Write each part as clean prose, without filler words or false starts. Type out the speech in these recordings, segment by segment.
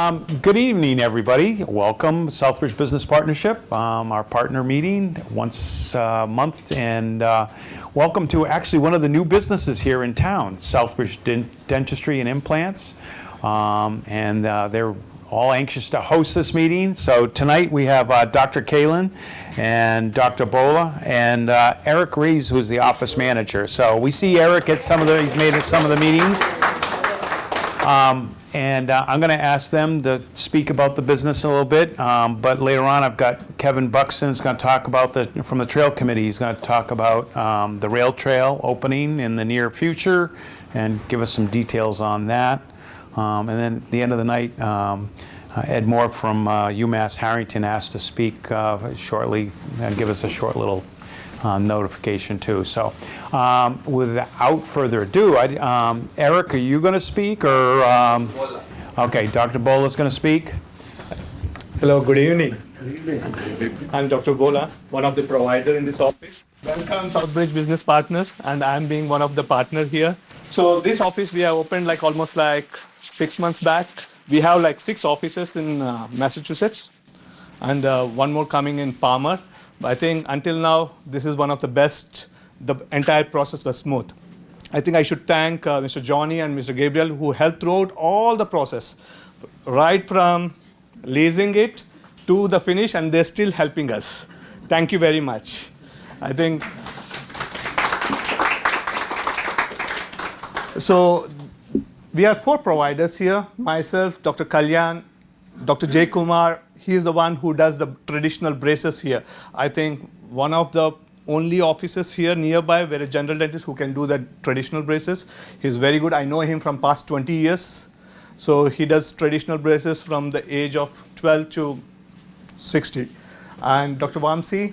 Good evening, everybody. Welcome, Southbridge Business Partnership, our partner meeting once a month, and welcome to actually one of the new businesses here in town, Southbridge Dentistry and Implants, and they're all anxious to host this meeting. So tonight we have Dr. Kalin and Dr. Bola and Eric Rees, who's the office manager. So we see Eric at he's made at some of the meetings. And I'm going to ask them to speak about the business a little bit, but later on I've got Kevin Buxton who's going to talk about from the Trail Committee. He's going to talk about the rail trail opening in the near future and give us some details on that. And then at the end of the night, Ed Moore from UMass Harrington asked to speak shortly and give us a short little notification too. So without further ado, Eric, are you going to speak or? Okay, Dr. Bola is going to speak. Hello, good evening. I'm Dr. Bola, one of the providers in this office. Welcome Southbridge Business Partners, and I'm being one of the partners here. So this office we have opened almost 6 months back. We have 6 offices in Massachusetts and one more coming in Palmer. I think until now, this is one of the best. The entire process was smooth. I think I should thank Mr. Johnny and Mr. Gabriel who helped throughout all the process, right from leasing it to the finish, and they're still helping us. Thank you very much. I think so. We are 4 providers here. Myself, Dr. Kalyan, Dr. Jay Kumar. He is the one who does the traditional braces here. I think one of the only offices here nearby where a general dentist who can do the traditional braces. He's very good. I know him from past 20 years. So he does traditional braces from the age of 12 to 60. And Dr. Vamsi,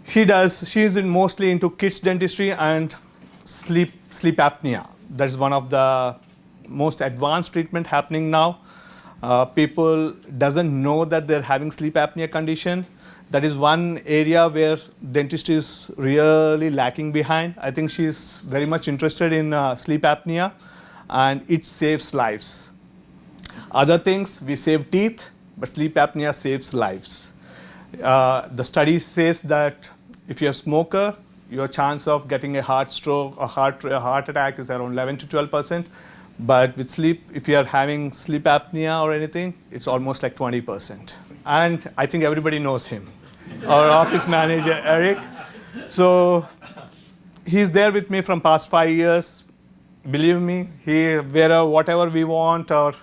she's mostly into kids dentistry and sleep apnea. That's one of the most advanced treatment happening now. People doesn't know that they're having sleep apnea condition. That is one area where dentistry is really lacking behind. I think she's very much interested in sleep apnea, and it saves lives. Other things, we save teeth, but sleep apnea saves lives. The study says that if you're a smoker, your chance of getting a heart stroke or heart attack is around 11 to 12%. But with sleep, if you are having sleep apnea or anything, it's almost 20%. And I think everybody knows him, our office manager, Eric. So he's there with me from past 5 years. Believe me, whatever we want or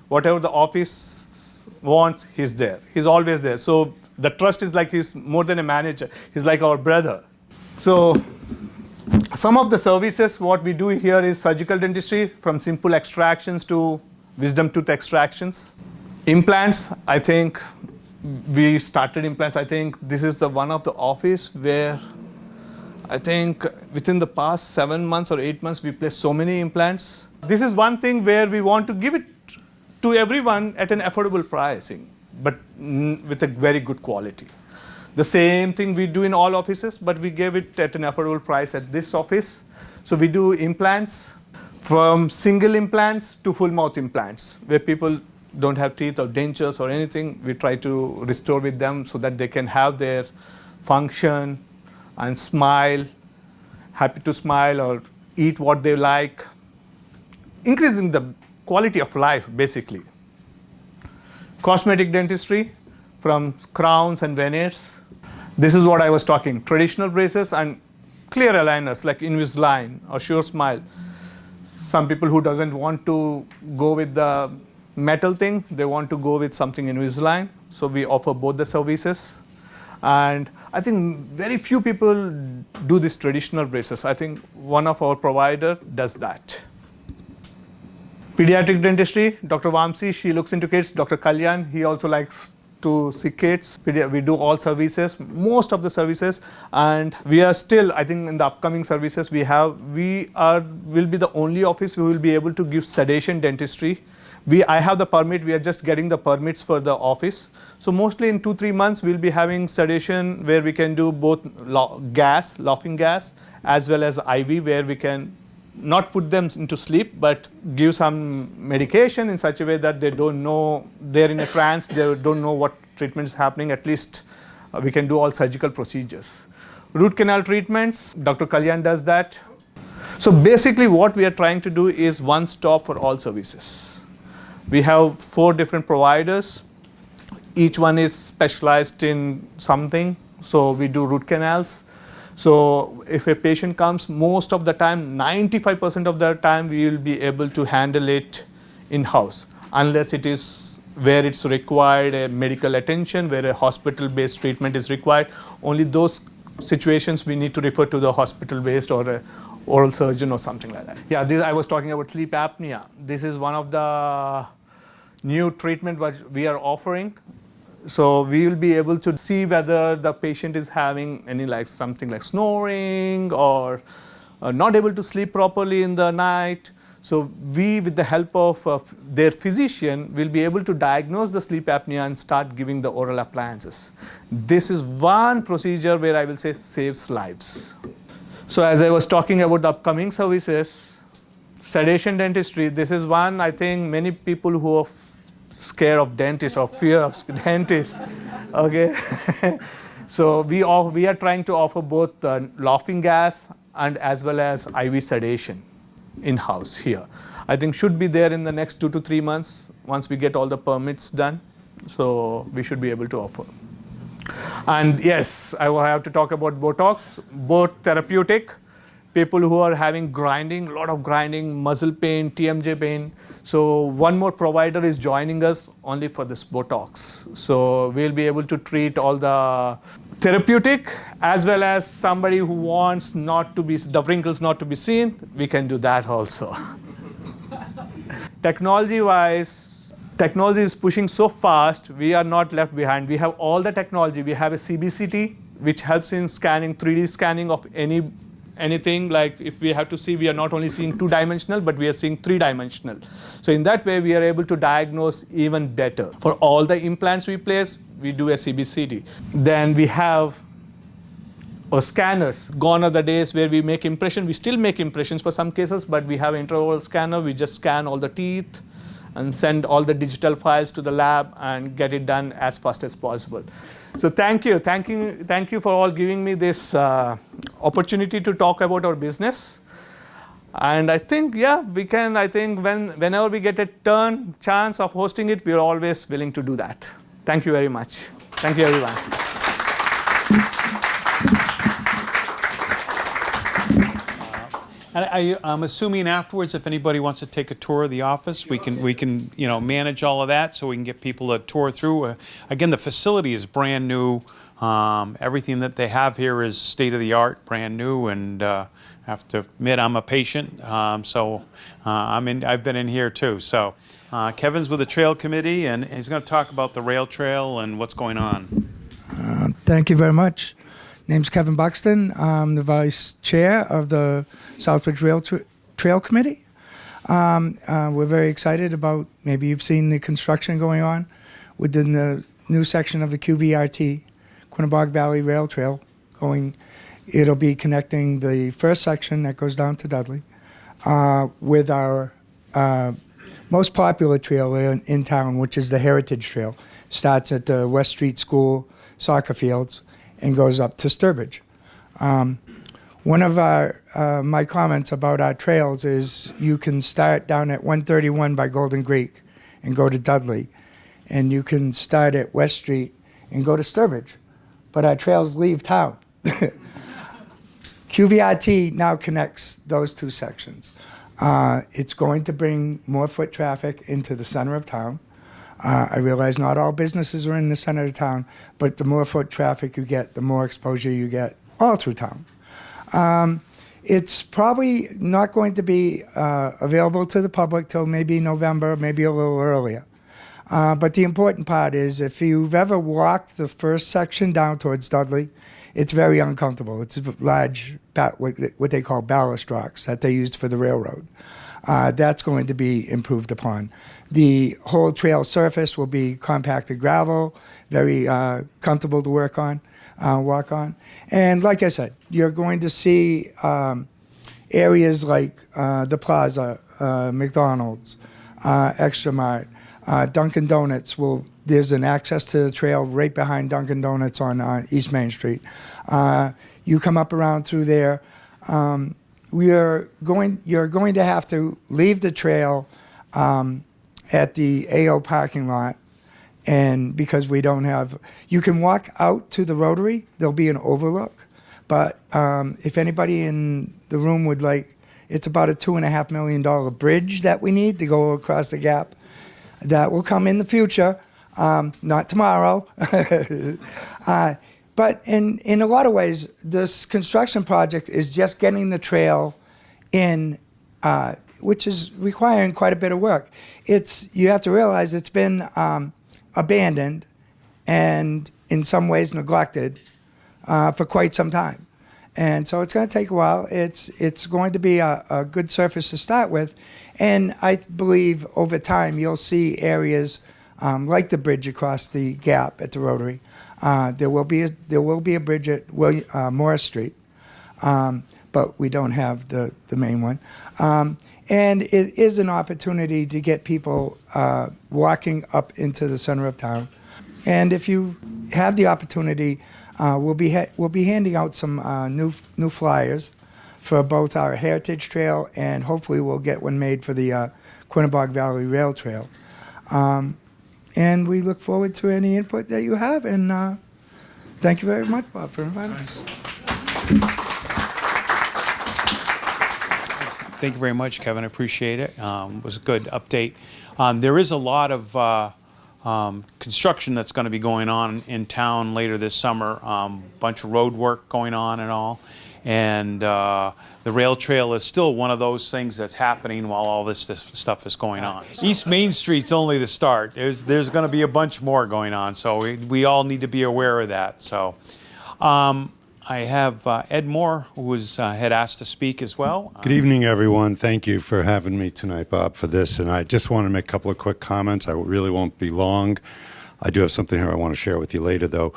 whatever the office wants, he's there. He's always there. So the trust is he's more than a manager. He's like our brother. So some of the services, what we do here is surgical dentistry, from simple extractions to wisdom tooth extractions. Implants, I think we started implants. I think this is one of the office where I think within the past 7 months or 8 months, we placed so many implants. This is one thing where we want to give it to everyone at an affordable pricing, but with a very good quality. The same thing we do in all offices, but we gave it at an affordable price at this office. So we do implants, from single implants to full mouth implants, where people don't have teeth or dentures or anything. We try to restore with them so that they can have their function and smile, happy to smile or eat what they like, increasing the quality of life, basically. Cosmetic dentistry, from crowns and veneers. This is what I was talking, traditional braces and clear aligners like Invisalign or Sure Smile. Some people who doesn't want to go with the metal thing, they want to go with something Invisalign. So we offer both the services. And I think very few people do this traditional braces. I think one of our provider does that. Pediatric dentistry, Dr. Vamsi, she looks into kids. Dr. Kalyan, he also likes to see kids. We do all services, most of the services, and we are still, I think in the upcoming services will be the only office who will be able to give sedation dentistry. I have the permit, we are just getting the permits for the office. So mostly in 2-3 months, we'll be having sedation where we can do both laughing gas, as well as IV, where we can not put them into sleep, but give some medication in such a way that they don't know, they're in a trance, they don't know what treatment is happening. At least we can do all surgical procedures. Root canal treatments, Dr. Kalyan does that. So basically what we are trying to do is one stop for all services. We have 4 different providers. Each one is specialized in something. So we do root canals. So if a patient comes, most of the time, 95% of the time, we will be able to handle it in-house, unless it is where it's required a medical attention, where a hospital-based treatment is required. Only those situations we need to refer to the hospital-based or a oral surgeon or something like that. Yeah, I was talking about sleep apnea. This is one of the new treatment what we are offering. So we will be able to see whether the patient is having any something like snoring or not able to sleep properly in the night. So we, with the help of their physician, will be able to diagnose the sleep apnea and start giving the oral appliances. This is one procedure where I will say saves lives. So as I was talking about the upcoming services, sedation dentistry, this is one I think many people who are scared of dentists or fear of dentists. Okay. So we are trying to offer both laughing gas and as well as IV sedation in-house here. I think should be there in the next 2 to 3 months once we get all the permits done. So we should be able to offer. And yes, I will have to talk about Botox, both therapeutic, people who are having grinding, a lot of grinding, muscle pain, TMJ pain. So one more provider is joining us only for this Botox. So we'll be able to treat all the therapeutic as well as somebody who wants the wrinkles not to be seen. We can do that also. Technology-wise, technology is pushing so fast, we are not left behind. We have all the technology. We have a CBCT, which helps in scanning, 3D scanning of anything. Like if we have to see, we are not only seeing 2-dimensional, but we are seeing 3-dimensional. So in that way, we are able to diagnose even better. For all the implants we place, we do a CBCT. Then we have scanners. Gone are the days where we make impression. We still make impressions for some cases, but we have an intraoral scanner. We just scan all the teeth and send all the digital files to the lab and get it done as fast as possible. So thank you for all giving me this opportunity to talk about our business. And I think, yeah, we can, I think whenever we get a chance of hosting it, we're always willing to do that. Thank you very much. Thank you, everyone. And I'm assuming afterwards, if anybody wants to take a tour of the office, we can manage all of that so we can get people to tour through. Again, the facility is brand new. Everything that they have here is state of the art, brand new. And I have to admit, I'm a patient, so I've been in here too. So Kevin's with the Trail Committee, and he's going to talk about the rail trail and what's going on. Thank you very much. Name's Kevin Buxton. I'm the vice chair of the Southbridge Trail Committee. We're very excited about, maybe you've seen the construction going on within the new section of the QVRT, Quinnebog Valley Rail Trail. It'll be connecting the first section that goes down to Dudley with our most popular trail in town, which is the Heritage Trail. Starts at the West Street School soccer fields and goes up to Southbridge. One of my comments about our trails is you can start down at 131 by Golden Creek and go to Dudley, and you can start at West Street and go to Southbridge, but our trails leave town. QVRT now connects those two sections. It's going to bring more foot traffic into the center of town. I realize not all businesses are in the center of town, but the more foot traffic you get, the more exposure you get all through town. It's probably not going to be available to the public till maybe November, maybe a little earlier. But the important part is if you've ever walked the first section down towards Dudley, it's very uncomfortable. It's large, what they call ballast rocks that they used for the railroad. That's going to be improved upon. The whole trail surface will be compacted gravel, very comfortable to walk on. And like I said, you're going to see areas like the Plaza, McDonald's, Extra Mart, Dunkin' Donuts there's an access to the trail right behind Dunkin' Donuts on East Main Street. You come up around through there. You're going to have to leave the trail at the AO parking lot, and because we don't have, you can walk out to the Rotary. There'll be an overlook, but if anybody in the room would like, it's about a $2.5 million bridge that we need to go across the gap. That will come in the future, not tomorrow. But in a lot of ways, this construction project is just getting the trail in, which is requiring quite a bit of work. You have to realize it's been abandoned and in some ways neglected for quite some time. And so it's going to take a while. It's going to be a good surface to start with. And I believe over time you'll see areas like the bridge across the gap at the Rotary. There will be a bridge at Morris Street, but we don't have the main one. And it is an opportunity to get people walking up into the center of town. And if you have the opportunity, we'll be handing out some new flyers for both our Heritage Trail, and hopefully we'll get one made for the Quinnebog Valley Rail Trail. And we look forward to any input that you have. And thank you very much, Bob, for inviting us. Thank you very much, Kevin. I appreciate it. It was a good update. There is a lot of construction that's going to be going on in town later this summer. Bunch of road work going on and all. And the rail trail is still one of those things that's happening while all this stuff is going on. East Main Street's only the start. There's going to be a bunch more going on, so we all need to be aware of that. So I have Ed Moore, who had asked to speak as well. Good evening, everyone. Thank you for having me tonight, Bob, for this. And I just want to make a couple of quick comments. I really won't be long. I do have something here I want to share with you later, though.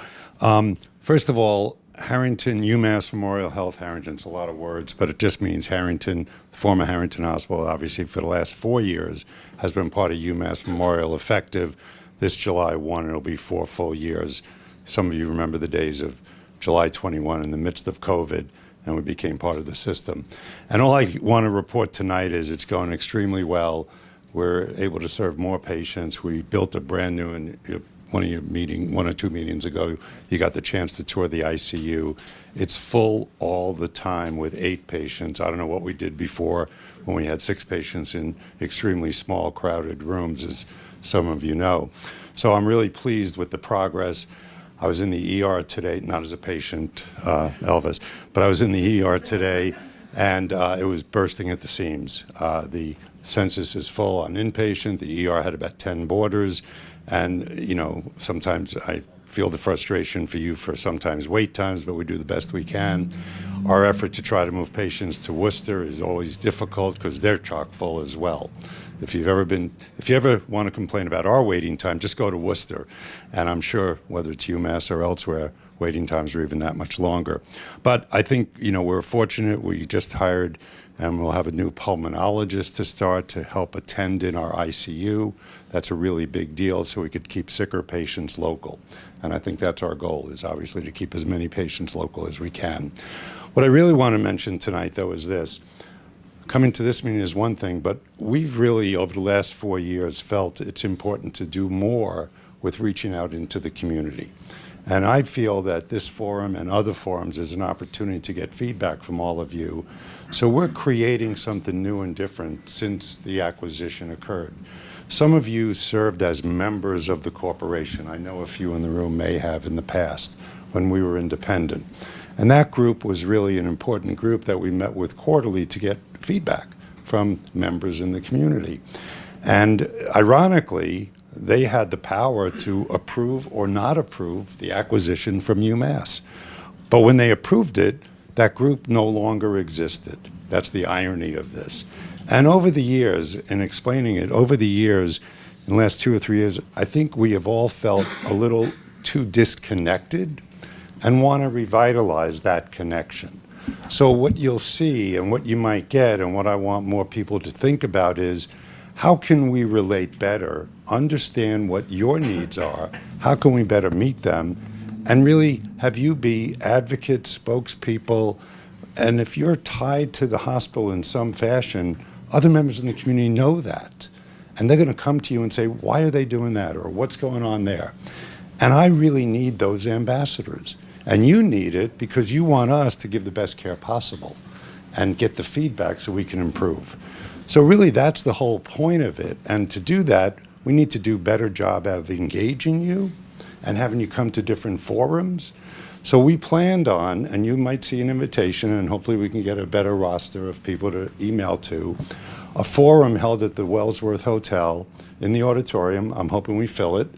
First of all, Harrington, UMass Memorial Health Harrington, it's a lot of words, but it just means Harrington, the former Harrington Hospital, obviously for the last 4 years, has been part of UMass Memorial, effective this July 1. It'll be 4 full years. Some of you remember the days of July 21 in the midst of COVID, and we became part of the system. And all I want to report tonight is it's going extremely well. We're able to serve more patients. We built a brand new, and one or two meetings ago, you got the chance to tour the ICU. It's full all the time with 8 patients. I don't know what we did before when we had 6 patients in extremely small, crowded rooms, as some of you know. So I'm really pleased with the progress. I was in the ER today, not as a patient, Elvis, but I was in the ER today, and it was bursting at the seams. The census is full on inpatient. The ER had about 10 boarders. And, you know, sometimes I feel the frustration for you for sometimes wait times, but we do the best we can. Our effort to try to move patients to Worcester is always difficult because they're chock full as well. If you ever want to complain about our waiting time, just go to Worcester. And I'm sure whether it's UMass or elsewhere, waiting times are even that much longer. But I think, you know, we're fortunate. We just hired, and we'll have a new pulmonologist to start to help attend in our ICU. That's a really big deal, so we could keep sicker patients local. And I think that's our goal, is obviously to keep as many patients local as we can. What I really want to mention tonight, though, is this. Coming to this meeting is one thing, but we've really, over the last 4 years, felt it's important to do more with reaching out into the community. And I feel that this forum and other forums is an opportunity to get feedback from all of you. So we're creating something new and different since the acquisition occurred. Some of you served as members of the corporation. I know a few in the room may have in the past when we were independent. And that group was really an important group that we met with quarterly to get feedback from members in the community. And ironically, they had the power to approve or not approve the acquisition from UMass. But when they approved it, that group no longer existed. That's the irony of this. And over the years, in explaining it, over the years, in the last 2 or 3 years, I think we have all felt a little too disconnected and want to revitalize that connection. So what you'll see and what you might get and what I want more people to think about is, how can we relate better, understand what your needs are, how can we better meet them, and really have you be advocates, spokespeople, and if you're tied to the hospital in some fashion, other members in the community know that. And they're going to come to you and say, why are they doing that, or what's going on there? And I really need those ambassadors. And you need it because you want us to give the best care possible and get the feedback so we can improve. So really, that's the whole point of it. And to do that, we need to do a better job of engaging you and having you come to different forums. So we planned on, and you might see an invitation, and hopefully we can get a better roster of people to email to, a forum held at the Wellsworth Hotel in the auditorium. I'm hoping we fill it.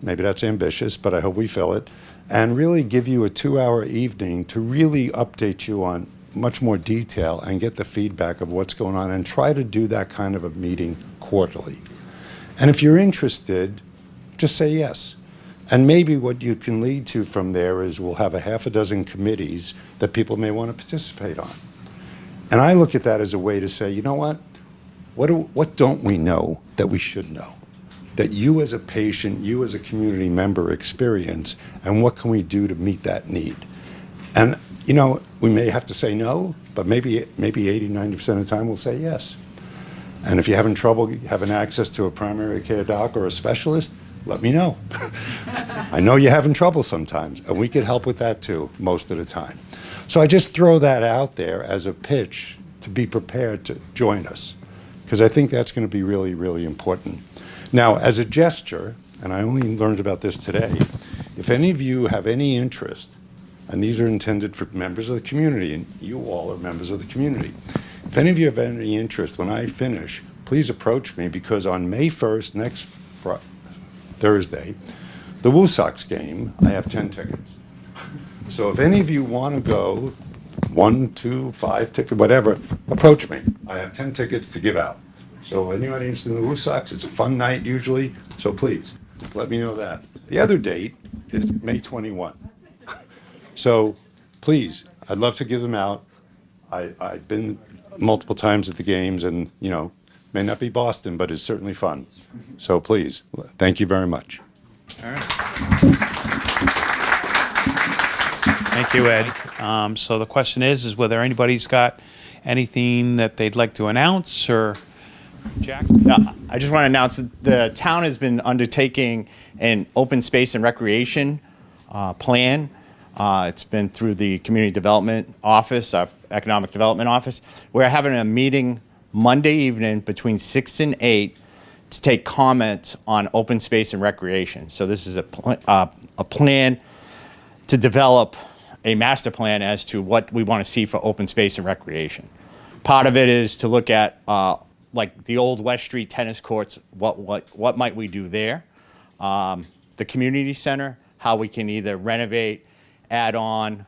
Maybe that's ambitious, but I hope we fill it. And really give you a 2-hour evening to really update you on much more detail and get the feedback of what's going on, and try to do that kind of a meeting quarterly. And if you're interested, just say yes. And maybe what you can lead to from there is we'll have a half a dozen committees that people may want to participate on. And I look at that as a way to say, you know what don't we know that we should know? That you as a patient, you as a community member experience, and what can we do to meet that need? And, we may have to say no, but maybe 80, 90% of the time we'll say yes. And if you're having trouble having access to a primary care doc or a specialist, let me know. I know you're having trouble sometimes, and we could help with that too, most of the time. So I just throw that out there as a pitch to be prepared to join us, because I think that's going to be really, really important. Now, as a gesture, and I only learned about this today, if any of you have any interest, and these are intended for members of the community, and you all are members of the community, if any of you have any interest, when I finish, please approach me, because on May 1st, next Thursday, the Woo Sox game, I have 10 tickets. So if any of you want to go, 1, 2, 5 tickets, whatever, approach me. I have 10 tickets to give out. So anybody interested in the Woo Sox, it's a fun night usually, so please, let me know that. The other date is May 21. So please, I'd love to give them out. I've been multiple times at the games, and, may not be Boston, but it's certainly fun. So please, thank you very much. All right. Thank you, Ed. So the question is whether anybody's got anything that they'd like to announce, or Jack? I just want to announce that the town has been undertaking an open space and recreation plan. It's been through the Community Development Office, our Economic Development Office. We're having a meeting Monday evening between 6 and 8 to take comments on open space and recreation. So this is a plan to develop a master plan as to what we want to see for open space and recreation. Part of it is to look at like the old West Street tennis courts, what might we do there? The community center, how we can either renovate, add on,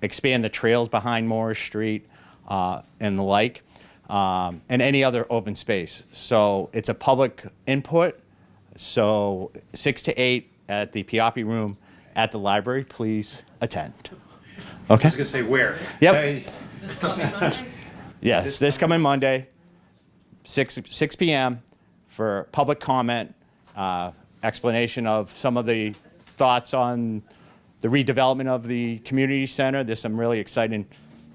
expand the trails behind Morris Street, and the like, and any other open space. So it's a public input. So 6 to 8 at the Piapi Room at the library. Please attend. I Okay. was going to say where. Yep. This coming Monday? Yes, this coming Monday, 6 p.m. for public comment, explanation of some of the thoughts on the redevelopment of the community center. There's some really exciting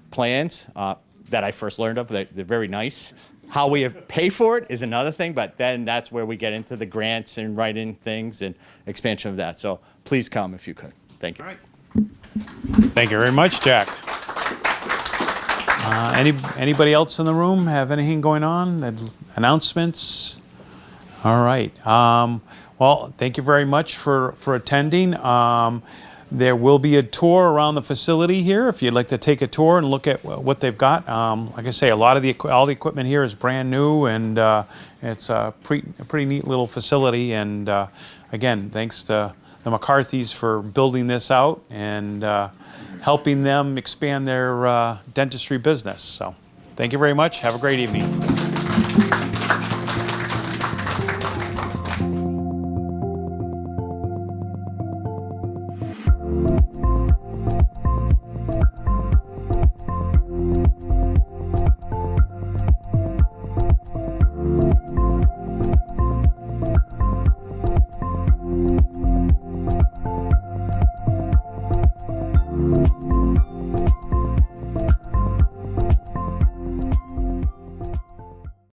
plans that I first learned of. They're very nice. How we pay for it is another thing, but then that's where we get into the grants and write-in things and expansion of that. So please come if you could. Thank you. All right. Thank you very much, Jack. Anybody else in the room have anything going on? Announcements? All right. Well, thank you very much for attending. There will be a tour around the facility here if you'd like to take a tour and look at what they've got. Like I say, all the equipment here is brand new, and it's a pretty neat little facility. And again, thanks to the McCarthys for building this out and helping them expand their dentistry business. So thank you very much. Have a great evening.